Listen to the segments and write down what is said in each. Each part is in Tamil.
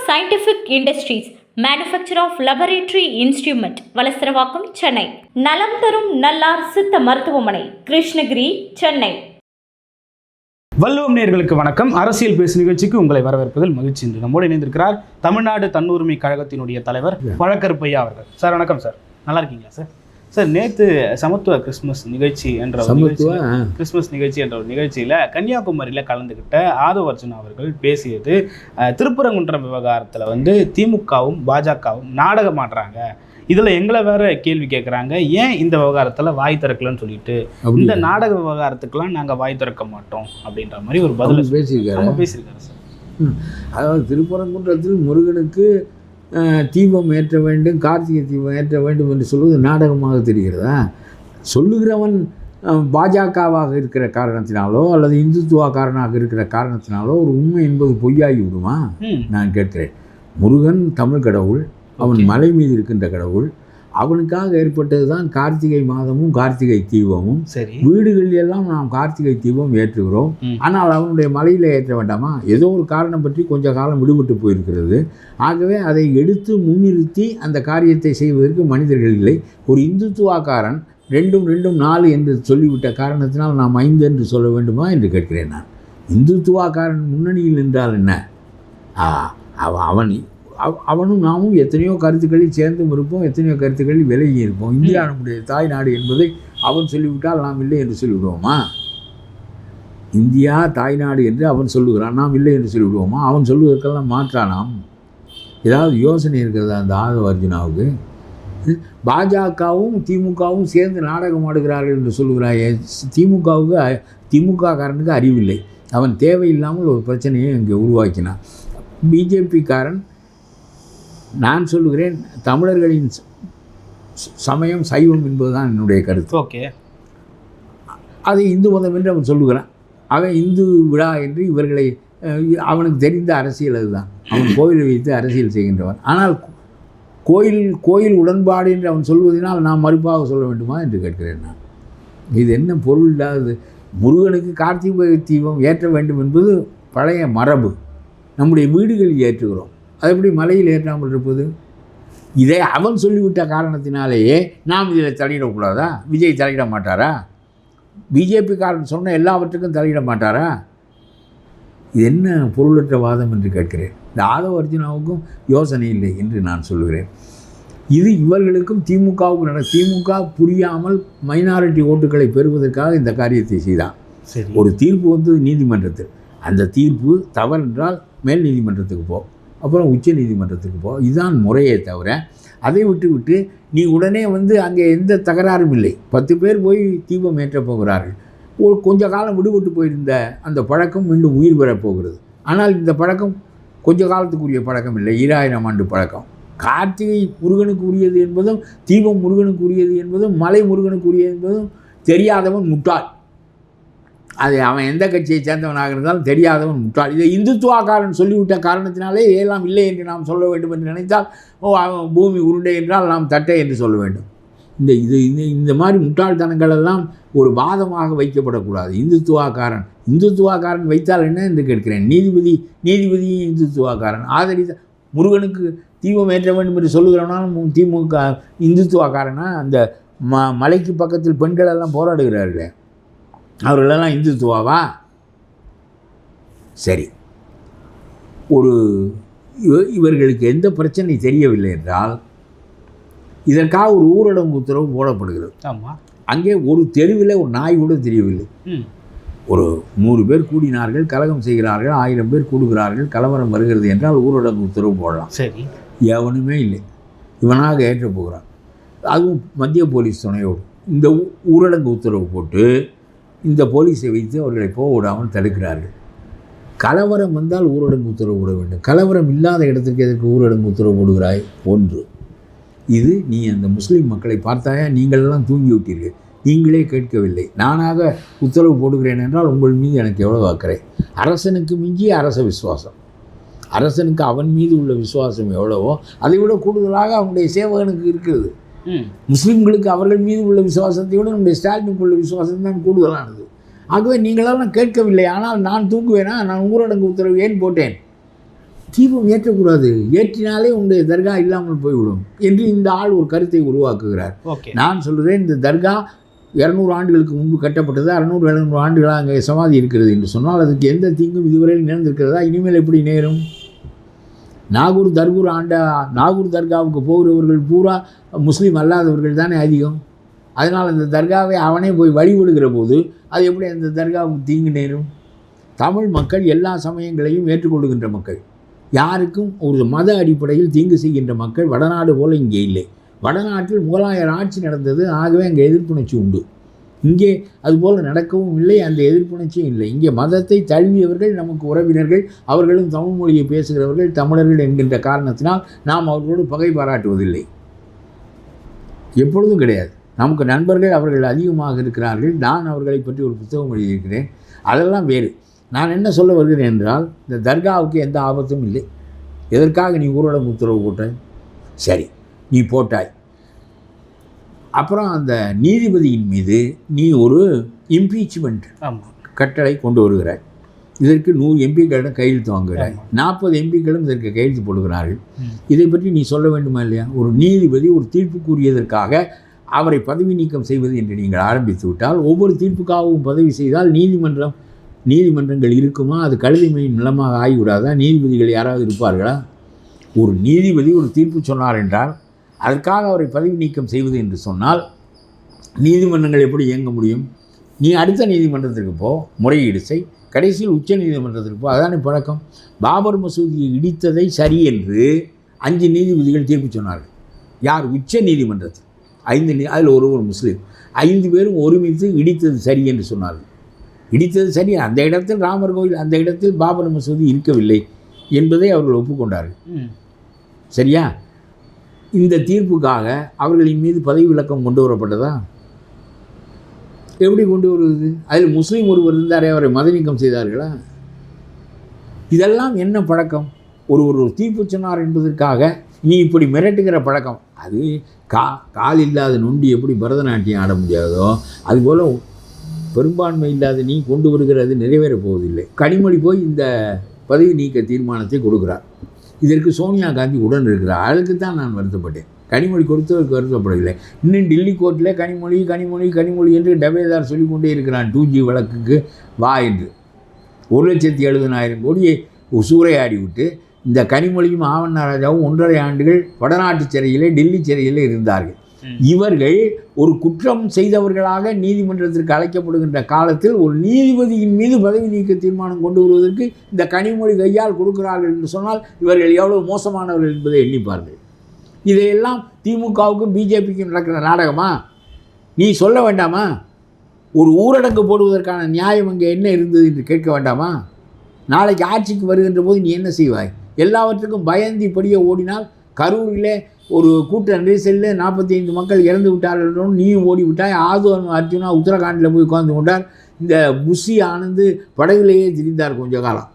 Scientific Industries, Manufacturer of Laboratory Instrument, Valasaravakkam, Chennai. நலம் தரும் நல்லார் சித்த மருத்துவமனை, கிருஷ்ணகிரி, சென்னை. வள்ளுவம் நேயர்களுக்கு வணக்கம். அரசியல் பேசு நிகழ்ச்சிக்கு உங்களை வரவேற்பதில் மகிழ்ச்சி. என்று நம்மோடு இணைந்திருக்கிறார் தமிழ்நாடு தன்னுரிமை கழகத்தினுடைய தலைவர் வழக்கருப்பையா அவர்கள். சார் வணக்கம் சார், நல்லா இருக்கீங்களா சார்? சார், நேற்று சமத்துவ கிறிஸ்மஸ் நிகழ்ச்சி என்ற ஒரு நிகழ்ச்சியில் கன்னியாகுமரியில் கலந்துக்கிட்ட ஆதவ அர்ஜுனா அவர்கள் பேசியது திருப்பரங்குன்றம் விவகாரத்தில் திமுகவும் பாஜகவும் நாடகம் ஆடுறாங்க, இதில் எங்களை வேற கேள்வி கேட்குறாங்க, ஏன் இந்த விவகாரத்தில் வாய் திறக்கலன்னு சொல்லிட்டு, இந்த நாடக விவகாரத்துக்கெல்லாம் நாங்கள் வாய் திறக்க மாட்டோம் அப்படின்ற மாதிரி ஒரு பதில் பேசியிருக்காரு சார். அதாவது திருப்பரங்குன்றத்தில் முருகனுக்கு தீபம் ஏற்ற வேண்டும், கார்த்திகை தீபம் ஏற்ற வேண்டும் என்று சொல்வது நாடகமாக தெரிகிறதா? சொல்லுகிறவன் பாஜகவாக இருக்கிற காரணத்தினாலோ அல்லது இந்துத்துவக்காரனாக இருக்கிற காரணத்தினாலோ ஒரு உண்மை என்பது பொய்யாகி விடுமா? நான் கேட்கிறேன். முருகன் தமிழ் கடவுள், அவன் மலை மீது இருக்கின்ற கடவுள். அவனுக்காக ஏற்பட்டது தான் கார்த்திகை மாதமும் கார்த்திகை தீபமும். சரி, வீடுகளில் எல்லாம் நாம் கார்த்திகை தீபம் ஏற்றுகிறோம். ஆனால் அவனுடைய மலையில் ஏற்ற வேண்டாமா? ஏதோ ஒரு காரணம் பற்றி கொஞ்ச காலம் விடுபட்டு போயிருக்கிறது. ஆகவே அதை எடுத்து முன்னிறுத்தி அந்த காரியத்தை செய்வதற்கு மனிதர்கள் இல்லை. ஒரு இந்துத்துவாக்காரன் 2 4 என்று சொல்லிவிட்ட காரணத்தினால் நாம் 5 என்று சொல்ல வேண்டுமா என்று கேட்கிறேன் நான். இந்துத்துவாக்காரன் முன்னணியில் நின்றால் என்ன? அவனும் நாமும் எத்தனையோ கருத்துக்களில் சேர்ந்தும் இருப்போம், எத்தனையோ கருத்துக்களில் விலகி இருப்போம். இந்தியா நம்முடைய தாய் நாடு என்பதை அவன் சொல்லிவிட்டால் நாம் இல்லை என்று சொல்லிவிடுவோமா? இந்தியா தாய்நாடு என்று அவன் சொல்லுகிறான், நாம் இல்லை என்று சொல்லிவிடுவோமா? அவன் சொல்லுவதற்கெல்லாம் மாற்றானாம். ஏதாவது யோசனை இருக்கிறதா அந்த ஆதவ அர்ஜுனாவுக்கு? பாஜகவும் திமுகவும் சேர்ந்து நாடகம் ஆடுகிறார்கள் என்று சொல்லுகிறாயே. திமுக காரனுக்கு அறிவில்லை. அவன் தேவையில்லாமல் ஒரு பிரச்சனையை இங்கே உருவாக்கினான். பிஜேபிக்காரன், நான் சொல்லுகிறேன், தமிழர்களின் சமயம் சைவம் என்பதுதான் என்னுடைய கருத்து. ஓகே, அதை இந்து மதம் என்று அவன் சொல்லுகிறான். அவன் இந்து விழா என்று இவர்களை, அவனுக்கு தெரிந்த அரசியல் அதுதான். அவன் கோயிலை வைத்து அரசியல் செய்கின்றவன். ஆனால் கோயில் உடன்பாடு என்று அவன் சொல்வதனால் நாம் மறுப்பாக சொல்ல வேண்டுமா என்று கேட்கிறேன் நான். இது என்ன பொருள் இல்லாதது? முருகனுக்கு கார்த்திகை தீபம் ஏற்ற வேண்டும் என்பது பழைய மரபு. நம்முடைய வீடுகளில் ஏற்றுகிறோம், அது எப்படி மலையில் ஏற்றாமல் இருப்பது? இதை அவன் சொல்லிவிட்ட காரணத்தினாலேயே நாம் இதில் தலையிடக்கூடாதா? விஜய் தலையிட மாட்டாரா? பிஜேபிக்காரன் சொன்ன எல்லாவற்றுக்கும் தலையிட மாட்டாரா? இது என்ன பொருளற்ற வாதம் என்று கேட்கிறேன். இந்த ஆதவ அர்ஜுனாவுக்கும் யோசனை இல்லை என்று நான் சொல்லுகிறேன். இது இவர்களுக்கும் திமுகவுக்கும் திமுக புரியாமல் மைனாரிட்டி ஓட்டுகளை பெறுவதற்காக இந்த காரியத்தை செய்தான். ஒரு தீர்ப்பு வந்தது நீதிமன்றத்தில். அந்த தீர்ப்பு தவறென்றால் மேல் நீதிமன்றத்துக்கு போ, அப்புறம் உச்ச நீதிமன்றத்துக்கு போ. இதுதான் முறையே தவிர அதை விட்டு நீ உடனே அங்கே எந்த தகராறும் இல்லை. 10 பேர் போய் தீபம் ஏற்றப் போகிறார்கள். ஒரு கொஞ்ச காலம் விடுபட்டு போயிருந்த அந்த பழக்கம் மீண்டும் உயிர் பெறப் போகிறது. ஆனால் இந்த பழக்கம் கொஞ்ச காலத்துக்குரிய பழக்கம் இல்லை, 2000 ஆண்டு பழக்கம். கார்த்திகை முருகனுக்கு உரியது என்பதும் தீபம் முருகனுக்கு உரியது என்பதும் மலை முருகனுக்கு உரியது என்பதும் தெரியாதவன் முட்டாள். அது அவன் எந்த கட்சியை சேர்ந்தவனாக இருந்தாலும் தெரியாதவன் முட்டாள். இதை இந்துத்துவாக்காரன் சொல்லிவிட்ட காரணத்தினாலே இதெல்லாம் இல்லை என்று நாம் சொல்ல வேண்டும் என்று நினைத்தால், அவன் பூமி உருண்டை என்றால் நாம் தட்டை என்று சொல்ல வேண்டும். இந்த மாதிரி முட்டாள்தனங்கள் எல்லாம் ஒரு வாதமாக வைக்கப்படக்கூடாது. இந்துத்துவாக்காரன் வைத்தால் என்ன என்று கேட்கிறேன். நீதிபதி இந்துத்துவாக்காரன் ஆதரித்த முருகனுக்கு தீபம் ஏற்ற வேண்டும் என்று சொல்லுகிறவனாலும் திமுக இந்துத்துவாக்காரனா? அந்த மலைக்கு பக்கத்தில் பெண்கள் எல்லாம் போராடுகிறார்களே, அவர்களெல்லாம் இந்துத்துவாவா? சரி, இவர்களுக்கு எந்த பிரச்சனை தெரியவில்லை என்றால் இதற்காக ஒரு ஊரடங்கு உத்தரவு போடப்படுகிறது. அங்கே ஒரு தெருவில் ஒரு நாய் கூட தெரியவில்லை. ஒரு 100 பேர் கூடினார்கள், கலகம் செய்கிறார்கள், 1000 பேர் கூடுகிறார்கள், கலவரம் வருகிறது என்றால் ஊரடங்கு உத்தரவு போடலாம். சரி, எவனுமே இல்லை. இவனாக ஏற்ற போகிறான், அதுவும் மத்திய போலீஸ் துணையோடு. இந்த ஊரடங்கு உத்தரவு போட்டு இந்த போலீஸை வைத்து அவர்களை போக விடாமல் தடுக்கிறார்கள். கலவரம் வந்தால் ஊரடங்கு உத்தரவு போட வேண்டும். கலவரம் இல்லாத இடத்துக்கு எதற்கு ஊரடங்கு உத்தரவு போடுகிறாய்? 1. இது நீ அந்த முஸ்லீம் மக்களை பார்த்தாயா? நீங்களெல்லாம் தூங்கி விட்டீர்கள், நீங்களே கேட்கவில்லை. நானாக உத்தரவு போடுகிறேன் என்றால் உங்கள் மீது எனக்கு எவ்வளோ அக்கறை. அரசனுக்கு மிஞ்சிய அரச விசுவாசம், அரசனுக்கு அவன் மீது உள்ள விசுவாசம் எவ்வளவோ அதை விட கூடுதலாக அவனுடைய சேவகனுக்கு இருக்கிறது. முஸ்லீம்களுக்கு அவர்கள் மீது உள்ள விசுவாசத்தை விட நம்முடைய ஸ்டாலினுக்கு உள்ள விசுவாசம் தான் கூடுதலானது. ஆகவே நீங்களெல்லாம் கேட்கவில்லை. ஆனால் நான் தூங்குவேனா? நான் ஊரடங்கு உத்தரவு ஏன் போட்டேன்? தீபம் ஏற்றக்கூடாது, ஏற்றினாலே உங்களுடைய தர்கா இல்லாமல் போய்விடும் என்று இந்த ஆள் ஒரு கருத்தை உருவாக்குகிறார். நான் சொல்கிறேன், இந்த தர்கா 200 ஆண்டுகளுக்கு முன்பு கட்டப்பட்டது, 600-700 ஆண்டுகளாக அங்கே சமாதி இருக்கிறது என்று சொன்னால் அதுக்கு எந்த தீங்கும் இதுவரையில் நேர்ந்திருக்கிறதா? இனிமேல் எப்படி நேரும்? நாகூர் தர்காவுக்கு போகிறவர்கள் பூரா முஸ்லீம் அல்லாதவர்கள் தானே அதிகம். அதனால் அந்த தர்காவை அவனே போய் வழிபடுகிற போது அது எப்படி அந்த தர்காவுக்கு தீங்கு நேரும்? தமிழ் மக்கள் எல்லா சமயங்களையும் ஏற்றுக்கொள்கின்ற மக்கள், யாருக்கும் ஒரு மத அடிப்படையில் தீங்கு செய்கின்ற மக்கள் வடநாடு போல் இங்கே இல்லை. வடநாட்டில் முகலாயர் ஆட்சி நடந்தது, ஆகவே அங்கே எதிர்ப்புணர்ச்சி உண்டு. இங்கே அதுபோல் நடக்கவும் இல்லை, அந்த எதிர்ப்புணர்ச்சியும் இல்லை. இங்கே மதத்தை தழுவியவர்கள் நமக்கு உறவினர்கள், அவர்களும் தமிழ் மொழியை பேசுகிறவர்கள், தமிழர்கள் என்கின்ற காரணத்தினால் நாம் அவர்களோடு பகை பாராட்டுவதில்லை, எப்பொழுதும் கிடையாது. நமக்கு நண்பர்கள் அவர்கள் அதிகமாக இருக்கிறார்கள். நான் அவர்களை பற்றி ஒரு புத்தகம் எழுதியிருக்கிறேன், அதெல்லாம் வேறு. நான் என்ன சொல்ல வருகிறேன் என்றால், இந்த தர்காவுக்கு எந்த ஆபத்தும் இல்லை. எதற்காக நீ ஊரடங்கு உத்தரவு போட்டாய்? சரி, நீ போட்டாய். அப்புறம் அந்த நீதிபதியின் மீது நீ ஒரு இம்பீச்மெண்ட் கட்டளை கொண்டு வருகிறாய். இதற்கு 100 எம்பிக்களிடம் கையெழுத்து வாங்குகிறாய். 40 எம்பிக்களும் இதற்கு கையெழுத்து போடுகிறார்கள். இதை பற்றி நீ சொல்ல வேண்டுமா இல்லையா? ஒரு நீதிபதி ஒரு தீர்ப்பு கூறியதற்காக அவரை பதவி நீக்கம் செய்வது என்று நீங்கள் ஆரம்பித்து விட்டால், ஒவ்வொரு தீர்ப்புக்காகவும் பதவி செய்தால் நீதிமன்றங்கள் இருக்குமா? அது கழுதைமையின் நிலமாக ஆகிவிடாதா? நீதிபதிகள் யாராவது இருப்பார்களா? ஒரு நீதிபதி ஒரு தீர்ப்பு சொன்னார் என்றால் அதற்காக அவரை பதவி நீக்கம் செய்வது என்று சொன்னால் நீதிமன்றங்கள் எப்படி இயங்க முடியும்? நீ அடுத்த நீதிமன்றத்திற்கு போ, முறையீடு செய், கடைசியில் உச்ச நீதிமன்றத்திற்கு போ. அதானே பழக்கம். பாபர் மசூதியை இடித்ததை சரி என்று 5 நீதிபதிகள் தீர்ப்பு சொன்னார்கள். யார்? உச்ச நீதிமன்றத்தில் 5 அதில் ஒரு முஸ்லீம். 5 பேரும் ஒருமித்து இடித்தது சரி என்று சொன்னார்கள். இடித்தது சரி, அந்த இடத்தில் ராமர் கோயில், அந்த இடத்தில் பாபர் மசூதி இருக்கவில்லை என்பதை அவர்கள் ஒப்புக்கொண்டார்கள். சரியா? இந்த தீர்ப்புக்காக அவர்களின் மீது பதவி விலக்கம் கொண்டு வரப்பட்டதா? எப்படி கொண்டு வருவது? அதில் முஸ்லீம் ஒருவர் இருந்தாரே, அவரை மத நீக்கம் செய்தார்களா? இதெல்லாம் என்ன பழக்கம்? ஒரு தீர்ப்பு சொன்னார் என்பதற்காக நீ இப்படி மிரட்டுகிற பழக்கம். அது கால் இல்லாத நொண்டி எப்படி பரதநாட்டியம் ஆட முடியாதோ அதுபோல் பெரும்பான்மை இல்லாத நீ கொண்டு வருகிறது நிறைவேறப் போவதில்லை. கனிமொழி போய் இந்த பதவி நீக்க தீர்மானத்தை கொடுக்குறார். இதற்கு சோனியா காந்தி உடன் இருக்கிறார். அதுக்கு தான் நான் வருத்தப்பட்டேன். கனிமொழி கொடுத்ததற்கு வருத்தப்படவில்லை. இன்னும் டெல்லி கோர்ட்டில் கனிமொழி என்று டபேதார் சொல்லிக்கொண்டே இருக்கிறான். 2G வழக்குக்கு வா என்று 1,70,000 கோடியை சூறையாடி விட்டு இந்த கனிமொழியும் ஆவண்ணா ராஜாவும் 1.5 ஆண்டுகள் வடநாட்டு சிறையிலே, டெல்லி சிறையிலே இருந்தார்கள். இவர்கள் ஒரு குற்றம் செய்தவர்களாக நீதிமன்றத்திற்கு அழைக்கப்படுகின்ற காலத்தில் ஒரு நீதிபதியின் மீது பதவி நீக்க தீர்மானம் கொண்டு வருவதற்கு இந்த கனிமொழி கையால் கொடுக்கிறார்கள் என்று சொன்னால் இவர்கள் எவ்வளவு மோசமானவர்கள் என்பதை எண்ணிப்பார்கள். இதையெல்லாம் திமுகவுக்கும் பிஜேபிக்கும் நடக்கிற நாடகமா? நீ சொல்ல வேண்டாமா? ஒரு ஊரடங்கு போடுவதற்கான நியாயம் அங்கே என்ன இருந்தது என்று கேட்க வேண்டாமா? நாளைக்கு ஆட்சிக்கு வருகின்ற போது நீ என்ன செய்வாய்? எல்லாவற்றுக்கும் பயந்து இப்படியே ஓடினால் கரூரிலே ஒரு கூட்ட நெரிசலில் 45 மக்கள் இறந்து விட்டார்கள், நீயும் ஓடிவிட்டாய். அர்ஜுனா உத்தரகாண்டில் போய் உட்கார்ந்து கொண்டார். இந்த புஷி ஆனந்து படகுலேயே திரிந்தார் கொஞ்ச காலம்.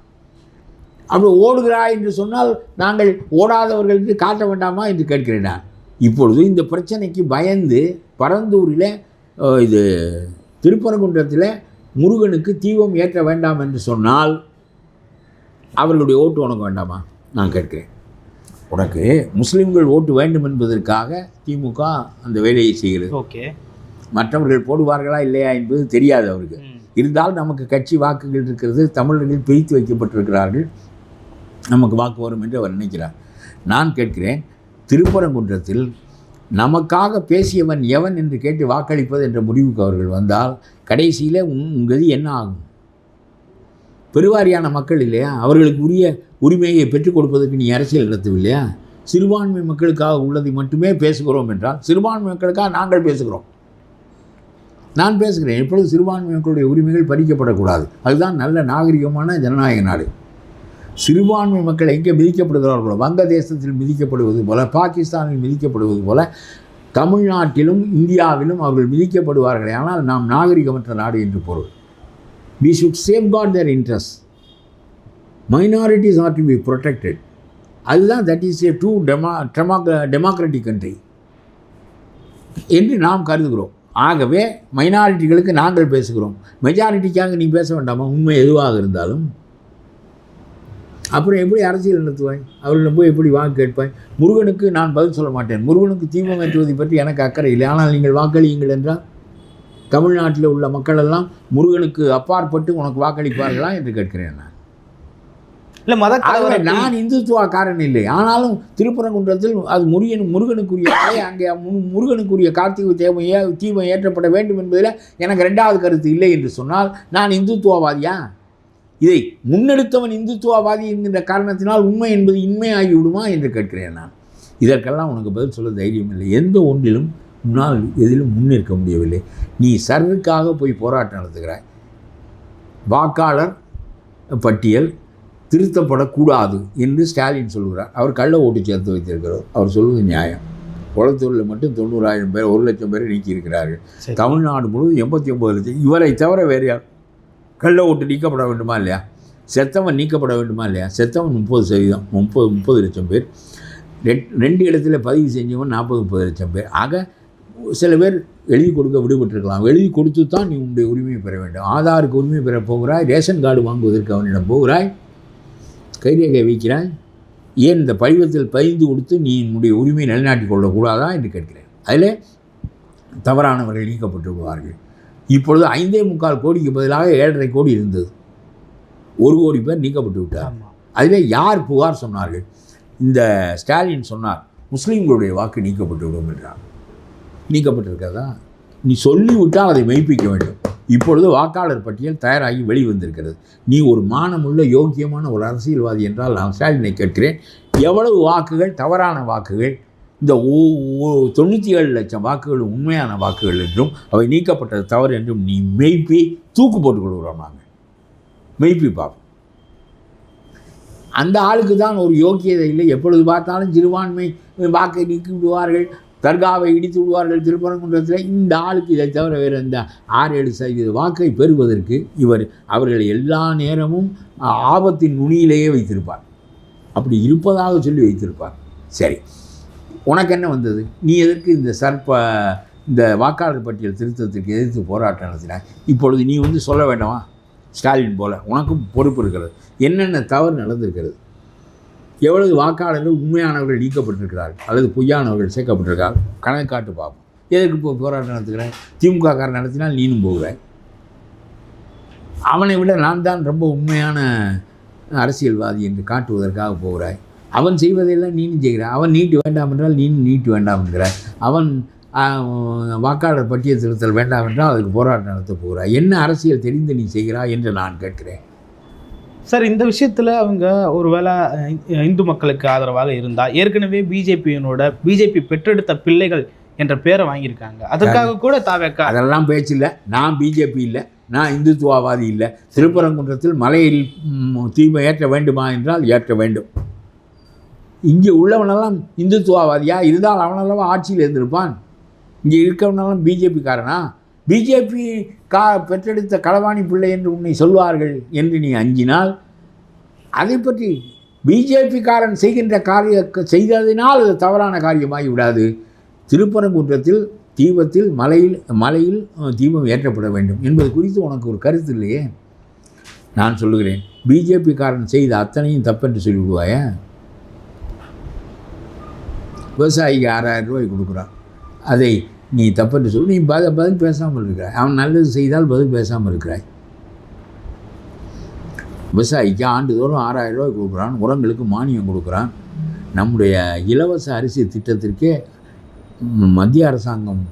அப்படி ஓடுகிறாய் என்று சொன்னால் நாங்கள் ஓடாதவர்களுக்கு காட்ட வேண்டாமா என்று கேட்கிறேன் நான். இப்பொழுது இந்த பிரச்சனைக்கு பயந்து பரந்தூரில் இது திருப்பரங்குன்றத்தில் முருகனுக்கு தீபம் ஏற்ற வேண்டாம் என்று சொன்னால் அவர்களுடைய ஓட்டு உனக்கு வேண்டாமா? நான் கேட்கிறேன். உனக்கு முஸ்லீம்கள் ஓட்டு வேண்டும் என்பதற்காக திமுக அந்த வேலையை செய்கிறது. ஓகே, மற்றவர்கள் போடுவார்களா இல்லையா என்பது தெரியாது அவருக்கு. இருந்தால் நமக்கு கட்சி வாக்குகள் இருக்கிறது, தமிழர்கள் பிரித்து வைக்கப்பட்டிருக்கிறார்கள், நமக்கு வாக்கு வரும் என்று அவர் நினைக்கிறார். நான் கேட்கிறேன், திருப்பரங்குன்றத்தில் நமக்காக பேசியவன் எவன் என்று கேட்டு வாக்களிப்பது என்ற முடிவுக்கு அவர்கள் வந்தால் கடைசியில் உங்கதி என்ன ஆகும்? பெருவாரியான மக்கள் இல்லையா, அவர்களுக்கு உரிய உரிமையை பெற்றுக் கொடுப்பதற்கு நீ அரசியல் நடத்தவில்லையா? சிறுபான்மை மக்களுக்காக உள்ளதை மட்டுமே பேசுகிறோம் என்றால் சிறுபான்மை மக்களுக்காக நாங்கள் பேசுகிறோம். நான் பேசுகிறேன், எப்பொழுது சிறுபான்மை மக்களுடைய உரிமைகள் பறிக்கப்படக்கூடாது. அதுதான் நல்ல நாகரிகமான ஜனநாயக நாடு. சிறுபான்மை மக்கள் எங்கே மிதிக்கப்படுகிறார்களோ, வங்கதேசத்தில் மிதிக்கப்படுவது போல, பாகிஸ்தானில் மிதிக்கப்படுவது போல தமிழ்நாட்டிலும் இந்தியாவிலும் அவர்கள் மிதிக்கப்படுவார்களே. ஆனால் நாம் நாகரிகமற்ற நாடு என்று பொருள். We should safeguard their interests. Minorities are to be protected. அதுதான் that is a true democratic country என்று நாம் கருதுகிறோம். ஆகவே மைனாரிட்டிகளுக்கு நாங்கள் பேசுகிறோம், மெஜாரிட்டிக்காக நீ பேச வேண்டாமா? உண்மை எதுவாக இருந்தாலும் அப்புறம் எப்படி அரசியல் நடத்துவாய்? அவர்களிடம் போய் எப்படி வாக்கு கேட்பாய்? முருகனுக்கு நான் பதில் சொல்ல மாட்டேன். முருகனுக்கு தீபம் ஏற்றுவதை பற்றி எனக்கு அக்கறை இல்லை. ஆனால் நீங்கள் வாக்களியுங்கள் என்றால் தமிழ்நாட்டில் உள்ள மக்கள் எல்லாம் முருகனுக்கு அப்பாற்பட்டு உனக்கு வாக்களிப்பார்களா என்று கேட்கிறேன் நான். இல்லை நான் இந்துத்துவக்காரன் இல்லை. ஆனாலும் திருப்பரங்குன்றத்தில் அது முருகனுக்குரிய அங்கே முருகனுக்குரிய கார்த்திகை தீபம் ஏற்றப்பட வேண்டும் என்பதில் எனக்கு ரெண்டாவது கருத்து இல்லை என்று சொன்னால் நான் இந்துத்துவவாதியா? இதை முன்னெடுத்தவன் இந்துத்துவவாதி என்கின்ற காரணத்தினால் உண்மை என்பது இன்மையாகிவிடுமா என்று கேட்கிறேன் நான். இதற்கெல்லாம் உனக்கு பதில் சொல்ல தைரியம் இல்லை. எந்த ஒன்றிலும் உன்னால் எதிலும் முன்னிற்க முடியவில்லை. நீ சர்வுக்காக போய் போராட்டம் நடத்துகிறாய். வாக்காளர் பட்டியல் திருத்தப்படக்கூடாது என்று ஸ்டாலின் சொல்கிறார். அவர் கள்ள ஓட்டு சேர்த்து வைத்திருக்கிறார். அவர் சொல்வது நியாயம். குளத்தூரில் மட்டும் 90,000 பேர் 1,00,000 பேரை நீக்கியிருக்கிறார்கள். தமிழ்நாடு முழுவதும் 89 லட்சம். இவரை தவிர வேறு யார் கள்ள ஓட்டு நீக்கப்பட வேண்டுமா இல்லையா? செத்தவன் நீக்கப்பட வேண்டுமா இல்லையா? செத்தவன் 30%, 30 லட்சம் பேர். 2 இடத்துல பதிவு செஞ்சவன் 40-30 லட்சம் பேர். ஆக சில பேர் எழுதி கொடுக்க விடுபட்டிருக்கலாம். எழுதி கொடுத்து தான் நீ உன்னுடைய உரிமையை பெற வேண்டும். ஆதாருக்கு உரிமை பெற போகிறாய். ரேஷன் கார்டு வாங்குவதற்கு அவனிடம் போகிறாய். கைரேகை வைக்கிறாய். ஏன் இந்த படிவத்தில் பதிந்து கொடுத்து நீ உன்னுடைய உரிமையை நிலைநாட்டிக் கொள்ளக்கூடாதா என்று கேட்கிறேன். அதில் தவறானவர்கள் நீக்கப்பட்டு விடுவார்கள். இப்பொழுது 5.25 கோடிக்கு பதிலாக 7.5 கோடி இருந்தது. 1 கோடி பேர் நீக்கப்பட்டு விட்டார். அதில் யார் புகார் சொன்னார்கள்? இந்த ஸ்டாலின் சொன்னார், முஸ்லீம்களுடைய வாக்கு நீக்கப்பட்டு விடும் என்றார். நீக்கப்பட்டிருக்கிறதா? நீ சொல்லிவிட்டால் அதை மெய்ப்பிக்க வேண்டும். இப்பொழுது வாக்காளர் பட்டியல் தயாராகி வெளிவந்திருக்கிறது. நீ ஒரு மானமுள்ள யோக்கியமான ஒரு அரசியல்வாதி என்றால் நான் ஸ்டாலினை கேட்கிறேன், எவ்வளவு வாக்குகள் தவறான வாக்குகள், இந்த 97 லட்சம் வாக்குகள் உண்மையான வாக்குகள் என்றும் அவை நீக்கப்பட்டது தவறு என்றும் நீ மெய்ப்பி தூக்கு போட்டுக் கொள்கிறோம். நாங்கள் மெய்ப்பி பார்ப்போம். அந்த ஆளுக்கு தான் ஒரு யோக்கியதை இல்லை. எப்பொழுது பார்த்தாலும் சிறுபான்மை வாக்கை நீக்கி விடுவார்கள், தர்காவை இடித்து விடுவார்கள் திருப்பரங்குன்றத்தில். இந்த ஆளுக்கு இதை தவிர வேறு இந்த 6-7% வாக்கை பெறுவதற்கு அவர்களை எல்லா நேரமும் ஆபத்தின் நுனியிலேயே வைத்திருப்பார். அப்படி இருப்பதாக சொல்லி வைத்திருப்பார். சரி, உனக்கு என்ன வந்தது? நீ எதற்கு இந்த வாக்காளர் பட்டியல் திருத்தத்துக்கு எதிர்த்து போராட்டம் நடத்தினாய்? இப்பொழுது நீ சொல்ல வேண்டாமா? ஸ்டாலின் போல உனக்கும் பொறுப்பு இருக்கிறது. என்னென்ன தவறு நடந்திருக்கிறது? எவ்வளவு வாக்காளர்கள் உண்மையானவர்கள் நீக்கப்பட்டிருக்கிறார்கள் அல்லது பொய்யானவர்கள் சேர்க்கப்பட்டிருக்கார்கள்? கணக்காட்டு பார்ப்போம். எதற்கு இப்போ போராட்டம் நடத்துகிறாய்? திமுக காரன் நடத்தினால் நீனும் போகிறாய். அவனை விட நான் தான் ரொம்ப உண்மையான அரசியல்வாதி என்று காட்டுவதற்காக போகிறாய். அவன் செய்வதையெல்லாம் நீனும் செய்கிறாய். அவன் நீட்டு வேண்டாம் என்றால் நீனும் நீட்டு வேண்டாம் என்கிறாய். அவன் வாக்காளர் பட்டியல் திருத்தல் வேண்டாம் என்றால் அதுக்கு போராட்டம் நடத்த போகிறாய். என்ன அரசியல் தெரிந்து நீ செய்கிறாய் என்று நான் கேட்கிறேன். சார், இந்த விஷயத்தில் அவங்க ஒருவேளை இந்து மக்களுக்கு ஆதரவாக இருந்தால் ஏற்கனவே பிஜேபி பெற்றெடுத்த பிள்ளைகள் என்ற பேரை வாங்கியிருக்காங்க. அதற்காக கூட தாவேக்கா அதெல்லாம் பேச்சு இல்லை. நான் பிஜேபி இல்லை, நான் இந்துத்துவவாதி இல்லை. திருப்பரங்குன்றத்தில் மலையில் தீபம் ஏற்ற வேண்டுமா என்றால் ஏற்ற வேண்டும். இங்கே உள்ளவனெல்லாம் இந்துத்துவவாதியா இருந்தால் அவனெல்லாம் ஆட்சியில் இருந்திருப்பான். இங்கே இருக்கவனெல்லாம் பிஜேபிக்காரனா? பிஜேபி பெற்றெடுத்த களவாணி பிள்ளை என்று உன்னை சொல்வார்கள் என்று நீ அஞ்சினால் அதை பற்றி பிஜேபிக்காரன் செய்கின்ற செய்ததினால் அது தவறான காரியமாகி விடாது. திருப்பரங்குன்றத்தில் மலையில் தீபம் ஏற்றப்பட வேண்டும் என்பது குறித்து உனக்கு ஒரு கருத்து இல்லையே? நான் சொல்லுகிறேன், பிஜேபிக்காரன் செய்த அத்தனையும் தப்பென்று சொல்லிவிடுவாயா? விவசாயிக்கு 6,000 ரூபாய் கொடுக்குறான், அதை நீ தப்பென்று சொல்லி நீ பதில் பேசாமல் இருக்கிறாய். அவன் நல்லது செய்தால் பதில் பேசாமல் இருக்கிறாய். விவசாயிக்கு ஆண்டுதோறும் 6,000 ரூபாய் கொடுக்குறான், உரங்களுக்கு மானியம் கொடுக்குறான். நம்முடைய இலவச அரிசி திட்டத்திற்கே மத்திய அரசாங்கம்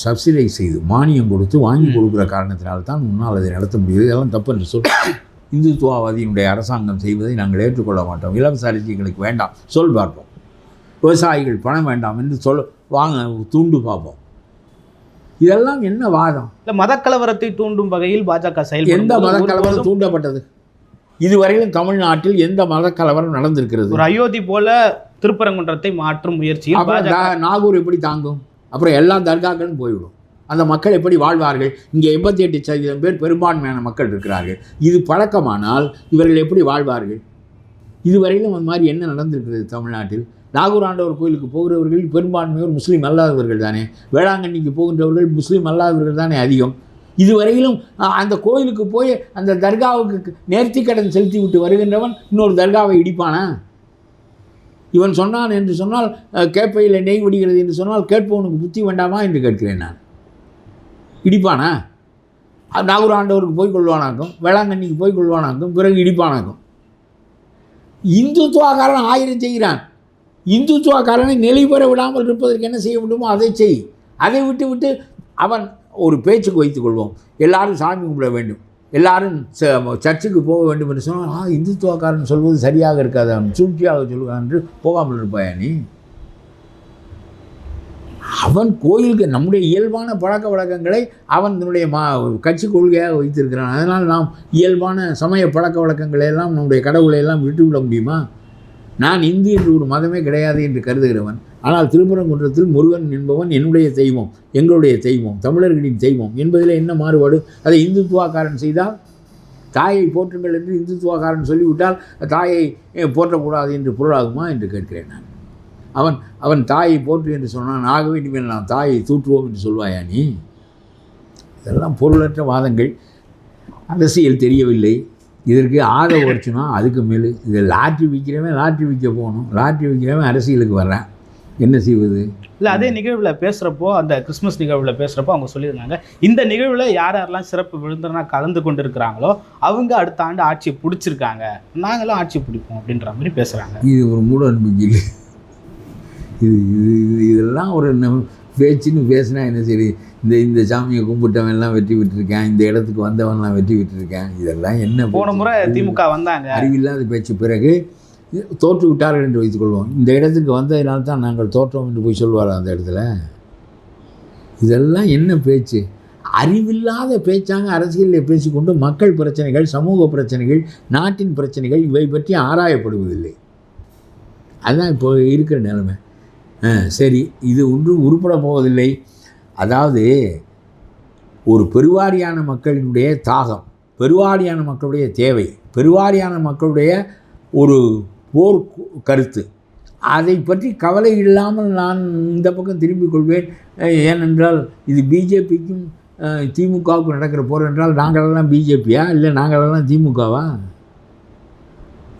சப்சிடைஸ் செய்து மானியம் கொடுத்து வாங்கி கொடுக்குற காரணத்தினால்தான் முன்னால் அதை நடத்த முடியுது. இதெல்லாம் தப்பு என்று சொல்லி இந்துத்துவவாதியினுடைய அரசாங்கம் செய்வதை நாங்கள் ஏற்றுக்கொள்ள மாட்டோம். இலவச அரிசி எங்களுக்கு வேண்டாம் சொல் பார்ப்போம். விவசாயிகள் பணம் வேண்டாம் என்று வாங்க தூண்டு பார்ப்போம். இதெல்லாம் என்ன வாதம்? இல்லை, மதக்கலவரத்தை தூண்டும் வகையில் பாஜக செயல். எந்த மதக்கலவரம் தூண்டப்பட்டது? இதுவரையிலும் தமிழ்நாட்டில் எந்த மதக்கலவரம் நடந்திருக்கிறது? ஒரு அயோத்தி போல திருப்பரங்குன்றத்தை மாற்றும் முயற்சியில் நாகூர் எப்படி தாங்கும்? அப்புறம் எல்லா தர்காக்களும் போய்விடும். அந்த மக்கள் எப்படி வாழ்வார்கள்? இங்கே 88% பேர் பெரும்பான்மையான மக்கள் இருக்கிறார்கள். இது பழக்கமானால் இவர்கள் எப்படி வாழ்வார்கள்? இதுவரையிலும் அந்த மாதிரி என்ன நடந்திருக்கிறது தமிழ்நாட்டில்? நாகூர் ஆண்டவர் கோயிலுக்கு போகிறவர்கள் பெரும்பான்மையோர் முஸ்லீம் அல்லாதவர்கள் தானே. வேளாங்கண்ணிக்கு போகின்றவர்கள் முஸ்லீம் அல்லாதவர்கள் தானே அதிகம். இதுவரையிலும் அந்த கோயிலுக்கு போய் அந்த தர்காவுக்கு நேர்த்திக்கடன் செலுத்தி விட்டு வருகின்றவன் இன்னொரு தர்காவை இடிப்பானா? இவன் சொன்னான் என்று சொன்னால் கேப்பையில் நெய் விடுகிறது என்று சொன்னால் கேட்பவனுக்கு புத்தி வேண்டாமா என்று கேட்கிறேன் நான். இடிப்பானா? நாகூர் ஆண்டவருக்கு போய் கொள்வானாக்கும், வேளாங்கண்ணிக்கு போய் கொள்வானாக்கும், பிறகு இடிப்பானாக்கும். இந்துத்துவக்காரன் 1000 செய்கிறான். இந்துத்துவக்காரனை நிலைபெற விடாமல் இருப்பதற்கு என்ன செய்ய முடியுமோ அதை செய். அதை விட்டு விட்டு அவன் ஒரு பேச்சுக்கு வைத்துக் கொள்வோம், எல்லாரும் சாமி கும்பிட வேண்டும், எல்லாரும் சர்ச்சுக்கு போக வேண்டும் என்று சொன்னால் இந்துத்துவக்காரன் சொல்வது சரியாக இருக்காது, அவன் சூழ்ச்சியாக சொல்லுவான் என்று போகாமல் இருப்பாயா நீ? அவன் கோயிலுக்கு நம்முடைய இயல்பான பழக்க வழக்கங்களை அவன் தன்னுடைய கட்சி கொள்கையாக வைத்திருக்கிறான். அதனால் நாம் இயல்பான சமய பழக்க வழக்கங்களை எல்லாம் நம்முடைய கடவுளை எல்லாம் விட்டுவிட முடியுமா? நான் இந்து என்று ஒரு மதமே கிடையாது என்று கருதுகிறவன். ஆனால் திருப்பரங்குன்றத்தில் முருகன் என்பவன் என்னுடைய தெய்வம், எங்களுடைய தெய்வம், தமிழர்களின் தெய்வம் என்பதில் என்ன மாறுபாடு? அதை இந்துத்துவக்காரன் செய்தால் தாயை போற்றுங்கள் என்று இந்துத்துவக்காரன் சொல்லிவிட்டால் தாயை போற்றக்கூடாது என்று பொருளாகுமா என்று கேட்கிறேன் நான். அவன் தாயை போற்று என்று சொன்னான், ஆகவே இனிமேல் நாம் தாயை தூற்றுவோம் என்று சொல்வாயா நீ? இதெல்லாம் பொருளற்ற வாதங்கள். அரசியல் தெரியவில்லை, இதற்கு ஆதரவு வச்சுனா அதுக்கு மேலே இது லாட்ரி விற்கிறவன் லாட்ரி விற்க போகணும், லாட்ரி விற்கிறவன் அரசியலுக்கு வர்றான், என்ன செய்வது? இல்லை, அதே நிகழ்வில் பேசுகிறப்போ, அந்த கிறிஸ்மஸ் நிகழ்வில் பேசுகிறப்போ அவங்க சொல்லியிருந்தாங்க, இந்த நிகழ்வில் யாரெல்லாம் சிறப்பு விருந்தினராக கலந்து கொண்டு இருக்கிறாங்களோ அவங்க அடுத்த ஆண்டு ஆட்சியை பிடிச்சிருக்காங்க, நாங்களும் ஆட்சி பிடிப்போம் அப்படின்ற மாதிரி பேசுகிறாங்க. இது ஒரு மூட நம்பிக்கை இல்லை. இதெல்லாம் ஒரு பேச்சுன்னு பேசினா என்ன சரி, இந்த சாமியை கும்பிட்டவன்லாம் வெற்றி பெற்றிருக்கேன், இந்த இடத்துக்கு வந்தவன்லாம் வெற்றி பெற்றிருக்கேன், இதெல்லாம் என்ன? போன முறை திமுக வந்தாங்க, அறிவில்லாத பேச்சு. பிறகு தோற்று விட்டார்கள் என்று வைத்துக்கொள்வோம், இந்த இடத்துக்கு வந்ததினால்தான் நாங்கள் தோற்றோம் என்று போய் சொல்வார் அந்த இடத்துல. இதெல்லாம் என்ன பேச்சு? அறிவில்லாத பேச்சாங்க அரசியலில் பேசிக்கொண்டு மக்கள் பிரச்சனைகள், சமூக பிரச்சனைகள், நாட்டின் பிரச்சனைகள் இவை பற்றி ஆராயப்படுவதில்லை. அதுதான் இப்போ இருக்கிற நிலைமை. சரி, இது ஒன்றும் உருப்பட போவதில்லை. அதாவது ஒரு பெருவாரியான மக்களினுடைய தாகம், பெருவாரியான மக்களுடைய தேவை, பெருவாரியான மக்களுடைய ஒரு போர் கருத்து, அதை பற்றி கவலை இல்லாமல் நான் இந்த பக்கம் திரும்பிக் கொள்வேன். ஏனென்றால் இது பிஜேபிக்கும் திமுகவுக்கும் நடக்கிற போர் என்றால் நாங்களெல்லாம் பிஜேபியா இல்லை நாங்களெல்லாம் திமுகவா?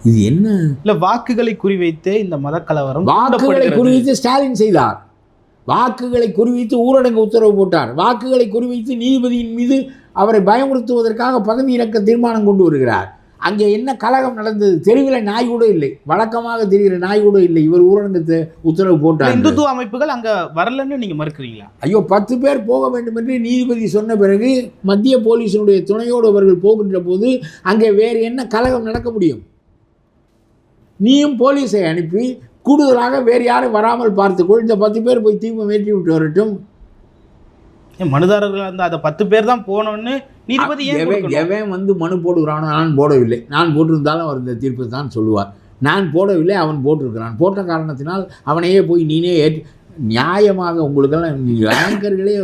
இது என்ன? இல்லை, வாக்குகளை குறிவைத்து இந்த மதக்கலவரம், வாக்குகளை குறிவைத்து ஸ்டாலின் செய்தார், வாக்குகளை குறிவைத்து ஊரடங்கு உத்தரவு போட்டார், வாக்குகளை குறிவைத்து நீதிபதியின் மீது அவரை பயமுறுத்துவதற்காக பதவி இறக்க தீர்மானம் கொண்டு வருகிறார். அங்கே என்ன கலகம் நடந்தது? தெருவில் நாய் கூட இல்லை, வழக்கமாக தெரிகிற நாய் கூட இல்லை. இவர் ஊரடங்கு உத்தரவு போட்டார். இந்துத்துவ அமைப்புகள் அங்கே வரலன்னு நீங்கள் மறுக்கிறீங்களா? ஐயோ, 10 பேர் போக வேண்டும் என்று நீதிபதி சொன்ன பிறகு மத்திய போலீஸினுடைய துணையோடு அவர்கள் போகின்ற போது அங்கே வேறு என்ன கலகம் நடக்க முடியும்? நீயும் போலீஸை அனுப்பி கூடுதலாக வேறு யாரும் வராமல் பார்த்துக்கொள், இந்த 10 பேர் போய் தீபம் ஏற்றி விட்டு வரட்டும். மனுதாரர்கள் அந்த 10 பேர் தான் போனோன்னு நீதிபதி எவன் வந்து மனு போடுகிறானோ, நான் போடவில்லை, நான் போட்டிருந்தாலும் அவர் இந்த தீர்ப்பு தான் சொல்லுவார். நான் போடவில்லை, அவன் போட்டிருக்கிறான், போட்ட காரணத்தினால் அவனையே போய் நீனே ஏற்று. நியாயமாக உங்களுக்கெல்லாம் ஆங்கர்களே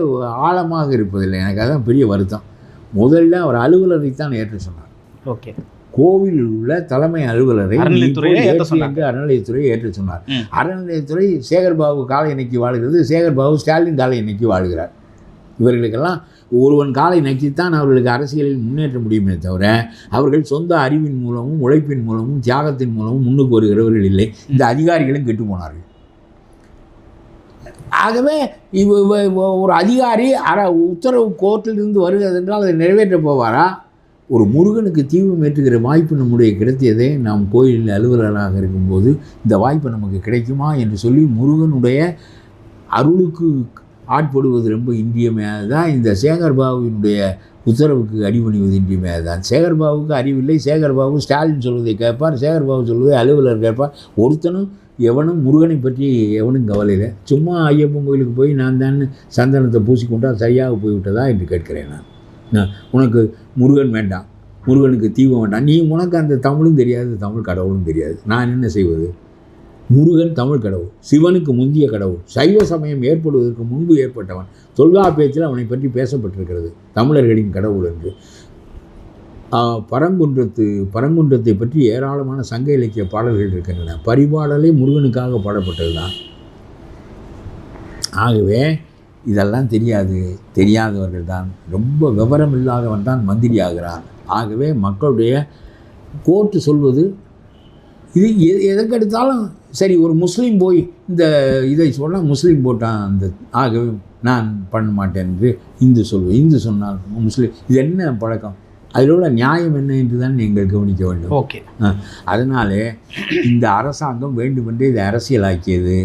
ஆழமாக இருப்பதில்லை, எனக்கு அதான் பெரிய வருத்தம். முதல்ல அவர் அலுவலரைத்தான் ஏற்ற சொன்னார். ஓகே, கோவிலில் உள்ள தலைமை அலுவலரை அறநிலையத்துறையை ஏற்ற சொன்னார். அறநிலையத்துறை சேகர்பாபு காலை நக்கி வாழ்கிறது, சேகர்பாபு ஸ்டாலின் காலை நக்கி வாழ்கிறார். இவர்களுக்கெல்லாம் ஒருவன் காலை நக்கித்தான் அவர்களுக்கு அரசியலில் முன்னேற்ற முடியுமே தவிர அவர்கள் சொந்த அறிவின் மூலமும் உழைப்பின் மூலமும் தியாகத்தின் மூலமும் முன்னுக்கு வருகிறவர்கள் இல்லை. இந்த அதிகாரிகளும் கெட்டு போனார்கள். ஆகவே ஒரு அதிகாரி உத்தரவு கோர்ட்டிலிருந்து வருகிறது என்றால் அதை நிறைவேற்றப் போவாரா? ஒரு முருகனுக்கு தீபம் ஏற்றுகிற வாய்ப்பு நம்முடைய கிடைத்ததே நாம் கோயிலில் அலுவலராக இருக்கும்போது இந்த வாய்ப்பு நமக்கு கிடைக்குமா என்று சொல்லி முருகனுடைய அருளுக்கு ஆட்படுவது ரொம்ப இன்றியமையாததான். இந்த சேகர்பாபுவினுடைய உத்தரவுக்கு அடிபணிவது இன்றியமையாததான். சேகர்பாபுக்கு அறிவில்லை, சேகர்பாபு ஸ்டாலின் சொல்வதை கேட்பார், சேகர்பாபு சொல்வதை அலுவலர் கேட்பார். ஒருத்தனும் எவனும் முருகனை பற்றி எவனும் கவலையில். சும்மா ஐயப்பன் கோயிலுக்கு போய் நான் தான் சந்தனத்தை பூசிக்கொண்டால் சரியாக போய்விட்டதா என்று கேட்கிறேன் நான். உனக்கு முருகன் வேண்டாம், முருகனுக்கு தீபம் வேண்டாம், நீ உனக்கு அந்த தமிழும் தெரியாது, தமிழ் கடவுளும் தெரியாது, நான் என்ன செய்வது? முருகன் தமிழ் கடவுள், சிவனுக்கு முந்திய கடவுள், சைவ சமயம் ஏற்படுவதற்கு முன்பு ஏற்பட்டவன். தொல்காப்பியத்தில் அவனை பற்றி பேசப்பட்டிருக்கிறது தமிழர்களின் கடவுள் என்று. பரங்குன்றத்தை பற்றி ஏராளமான சங்க இலக்கிய பாடல்கள் இருக்கின்றன. பரிபாடலே முருகனுக்காக பாடப்பட்டது தான். ஆகவே இதெல்லாம் தெரியாதவர்கள் தான், ரொம்ப விவரம் இல்லாதவன் தான் மந்திரி ஆகிறான். ஆகவே மக்களுடைய கோர்ட்டு சொல்வது இது எதற்கெடுத்தாலும் சரி, ஒரு முஸ்லீம் போய் இந்த இதை சொன்னால் முஸ்லீம் போட்டான் அந்த, ஆகவே நான் பண்ண மாட்டேன் என்று இந்து சொல்வது, இந்து சொன்னால் முஸ்லீம், இது என்ன பழக்கம்? அதில் உள்ள நியாயம் என்ன என்று தான் நீங்கள் கவனிக்க வேண்டும். ஓகே. அதனாலே இந்த அரசாங்கம் வேண்டுமென்றே இதை அரசியலாக்கியது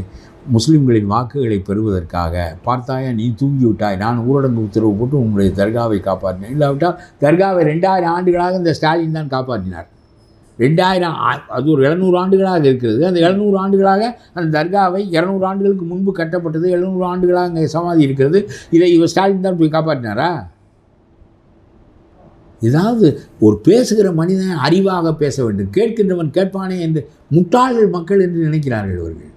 முஸ்லீம்களின் வாக்குகளை பெறுவதற்காக. பார்த்தாயா, நீ தூங்கி விட்டாய், நான் ஊரடங்கு உத்தரவு போட்டு உங்களுடைய தர்காவை காப்பாற்றினேன். இல்லாவிட்டால் தர்காவை 2000 ஆண்டுகளாக இந்த ஸ்டாலின் தான் காப்பாற்றினார். 2000 அது ஒரு 700 ஆண்டுகளாக இருக்கிறது. அந்த 700 ஆண்டுகளாக அந்த தர்காவை 200 ஆண்டுகளுக்கு முன்பு கட்டப்பட்டது, 700 ஆண்டுகளாக அங்கே சமாதி இருக்கிறது. இதை இவர் ஸ்டாலின் தான் போய் காப்பாற்றினாரா? ஏதாவது ஒரு பேசுகிற மனிதன் அறிவாக பேச வேண்டும், கேட்கின்றவன் கேட்பானே என்று முட்டாள்கள் மக்கள் என்று நினைக்கிறார்கள் இவர்கள்.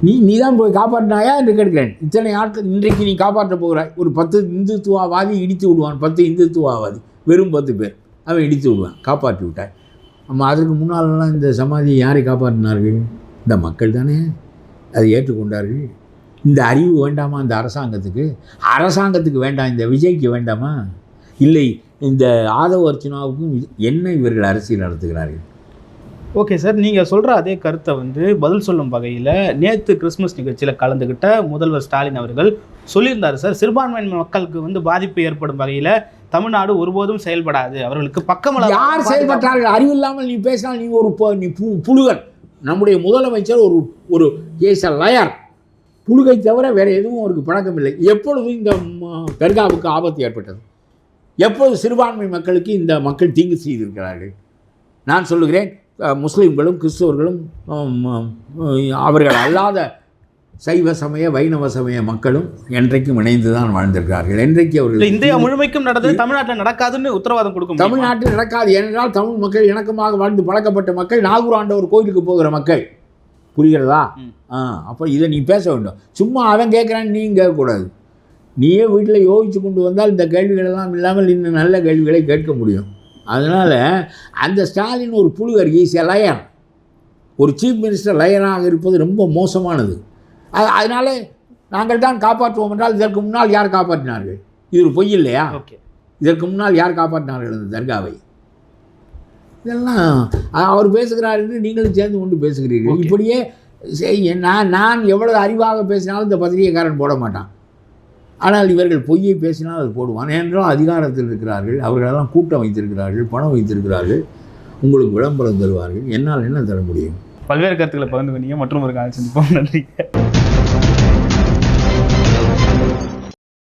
நீ தான் போய் காப்பாற்றினாயா என்று கேட்கிறேன். இத்தனை ஆட்கள் இன்றைக்கு நீ காப்பாற்றப் போகிறாய். ஒரு 10 இந்துத்துவவாதி இடித்து விடுவான், 10 இந்துத்துவவாதி, வெறும் 10 பேர் அவன் இடித்து விடுவான், காப்பாற்றி விட்டாய். நம்ம அதற்கு முன்னாலெல்லாம் இந்த சமாதியை யாரை காப்பாற்றினார்கள்? இந்த மக்கள் தானே அதை ஏற்றுக்கொண்டார்கள். இந்த அறிவு வேண்டாமா இந்த அரசாங்கத்துக்கு வேண்டாம், இந்த விஜய்க்கு வேண்டாமா? இல்லை, இந்த ஆதவ அர்ச்சனாவுக்கும் என்ன இவர்கள் அரசியல் நடத்துகிறார்கள்? ஓகே சார், நீங்கள் சொல்கிற அதே கருத்தை பதில் சொல்லும் வகையில் நேற்று கிறிஸ்மஸ் நிகழ்ச்சியில் கலந்துக்கிட்ட முதல்வர் ஸ்டாலின் அவர்கள் சொல்லியிருந்தார் சார். சிறுபான்மையின மக்களுக்கு பாதிப்பு ஏற்படும் வகையில் தமிழ்நாடு ஒருபோதும் செயல்படாது, அவர்களுக்கு பக்கமளவு. யார் செயல்பட்டார்கள்? அறிவில்லாமல் நீ பேசினால் நீ புழுகன். நம்முடைய முதலமைச்சர் ஒரு லயர், புழுகை தவிர வேறு எதுவும் அவருக்கு பழக்கம் இல்லை. எப்பொழுது இந்த தர்காவுக்கு ஆபத்து ஏற்பட்டது? எப்பொழுது சிறுபான்மை மக்களுக்கு இந்த மக்கள் தீங்கு செய்திருக்கிறார்கள்? நான் சொல்லுகிறேன், முஸ்லீம்களும் கிறிஸ்தவர்களும் அவர்கள் அல்லாத சைவ சமய வைணவ சமய மக்களும் என்றைக்கும் இணைந்து தான் வாழ்ந்திருக்கிறார்கள். என்றைக்கு அவர்கள் இந்தியா முழுமைக்கும் நடந்தது, தமிழ்நாட்டில் நடக்காதுன்னு உத்தரவாதம் கொடுக்கும்? தமிழ்நாட்டில் நடக்காது. ஏனென்றால் தமிழ் மக்கள் இணக்கமாக வாழ்ந்து பழக்கப்பட்ட மக்கள், நாகூர் ஆண்டவர் கோயிலுக்கு போகிற மக்கள். புரிகிறதா? அப்போ இதை நீ பேச வேண்டும். சும்மா அவன் கேட்குறான்னு நீ கேட்கக்கூடாது. நீயே வீட்டில் யோசித்து கொண்டு வந்தால் இந்த கேள்விகளெல்லாம் இல்லாமல் இன்னும் நல்ல கேள்விகளை கேட்க முடியும். அதனால் அந்த ஸ்டாலின் ஒரு புழுகர், ஈஸிய லயர், ஒரு சீஃப் மினிஸ்டர் லயராக இருப்பது ரொம்ப மோசமானது. அதனால் நாங்கள் தான் காப்பாற்றுவோம் என்றால் இதற்கு முன்னால் யார் காப்பாற்றினார்கள்? இது ஒரு பொய் இல்லையா? இதற்கு முன்னால் யார் காப்பாற்றினார்கள் அந்த தர்காவை? இதெல்லாம் அவர் பேசுகிறார் என்று நீங்களும் சேர்ந்து கொண்டு பேசுகிறீர்கள். இப்படியே நான் எவ்வளவு அறிவாக பேசினாலும் இந்த பத்திரிகைக்காரன் போட மாட்டான். ஆனால் இவர்கள் பொய்யை பேசினால் அது போடுவான். ஏனென்றால் அதிகாரத்தில் இருக்கிறார்கள், அவர்களெல்லாம் கூட்டம் வைத்திருக்கிறார்கள், பணம் வைத்திருக்கிறார்கள், உங்களுக்கு விளம்பரம் தருவார்கள். என்னால் என்ன தர முடியும்? பல்வேறு கருத்துக்களை பகிர்ந்து கொண்டீங்க. மற்றும் ஒரு காட்சி. நன்றி.